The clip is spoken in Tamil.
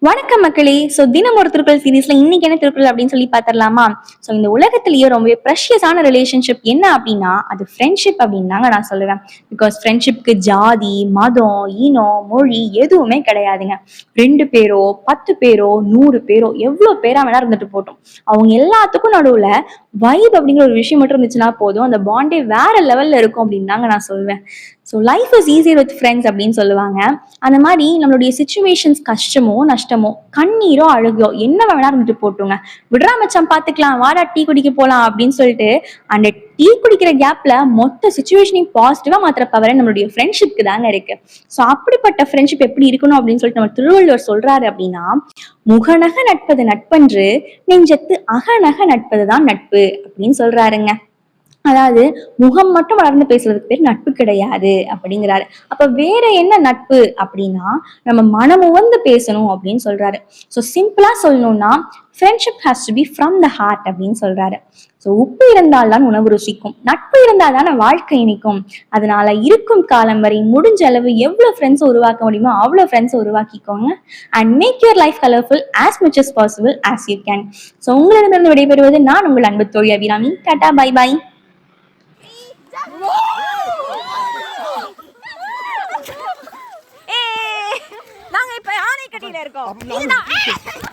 வணக்கம் மக்களே. தினம் ஒரு திருக்குறள் சீரீஸ்ல இன்னைக்கு என்ன திருக்குறள் அப்படின்னு சொல்லி பாத்திரலாமா? இந்த உலகத்திலேயே ரொம்ப ப்ரெஷியஸான ரிலேஷன்ஷிப் என்ன அப்படின்னா அது ஃப்ரெண்ட்ஷிப் அப்படின்னு தாங்க நான் சொல்லுவேன். பிகாஸ் ஃப்ரெண்ட்ஷிப்க்கு ஜாதி, மதம், இனம், மொழி எதுவுமே கிடையாதுங்க. 2 பேரோ 10 பேரோ 100 பேரோ எவ்வளவு பேரா வேணா இருந்துட்டு போட்டோம், அவங்க எல்லாத்துக்கும் நடுவுல வைப் அப்படிங்கிற ஒரு விஷயம் மட்டும் இருந்துச்சுன்னா போதும், அந்த பாண்டே வேற லெவல்ல இருக்கும் அப்படின்னு தாங்க நான் சொல்லுவேன். Life is easier with friends அப்படின்னு சொல்லுவாங்க. அந்த மாதிரி நம்மளுடைய சுச்சுவேஷன்ஸ் கஷ்டமோ நஷ்டமோ கண்ணீரோ அழுகோ என்ன வேணா இருந்துட்டு போட்டுங்க, விடுறா மச்சான் பாத்துக்கலாம், வாடா டீ குடிக்க போலாம் அப்படின்னு சொல்லிட்டு அந்த டீ குடிக்கிற கேப்ல மொத்த சுச்சுவேஷனையும் பாசிட்டிவா மாத்திர பவர் நம்மளுடைய ஃப்ரெண்ட்ஷிப்க்கு தாங்க இருக்கு. அப்படிப்பட்ட ஃப்ரெண்ட்ஷிப் எப்படி இருக்கணும் அப்படின்னு சொல்லிட்டு நம்ம திருவள்ளுவர் சொல்றாரு அப்படின்னா, முகநக நட்பது நட்பன்று நெஞ்சத்து அகநக நட்பதுதான் நட்பு அப்படின்னு சொல்றாருங்க. அதாவது முகம் மட்டும் வளர்ந்து பேசுறதுக்கு பேர் நட்பு கிடையாது அப்படிங்கிறாரு. அப்ப வேற என்ன நட்பு அப்படின்னா, நம்ம மனமுவந்து பேசணும் அப்படின்னு சொல்றாரு. சிம்பிளா சொல்லணும்னா friendship has to be from the heart அப்படின்னு சொல்றாரு. உப்பு இருந்தால் தான் உணவு ருசிக்கும், நட்பு இருந்தால் தானே வாழ்க்கை இனிக்கும். அதனால இருக்கும் காலம் வரை முடிஞ்ச அளவு எவ்வளவு ஃப்ரெண்ட்ஸ் உருவாக்க முடியுமோ அவ்வளவு ஃப்ரெண்ட்ஸ் உருவாக்கிக்கோங்க. And make your life colourful as much as possible as you can. உங்களிடமிருந்து விடைபெறுவது நான் உங்கள் அன்பு தோழி அபிராமி. Tata, by by. நாங்க இப்ப ஆணைக்கட்டியில இருக்கோம்.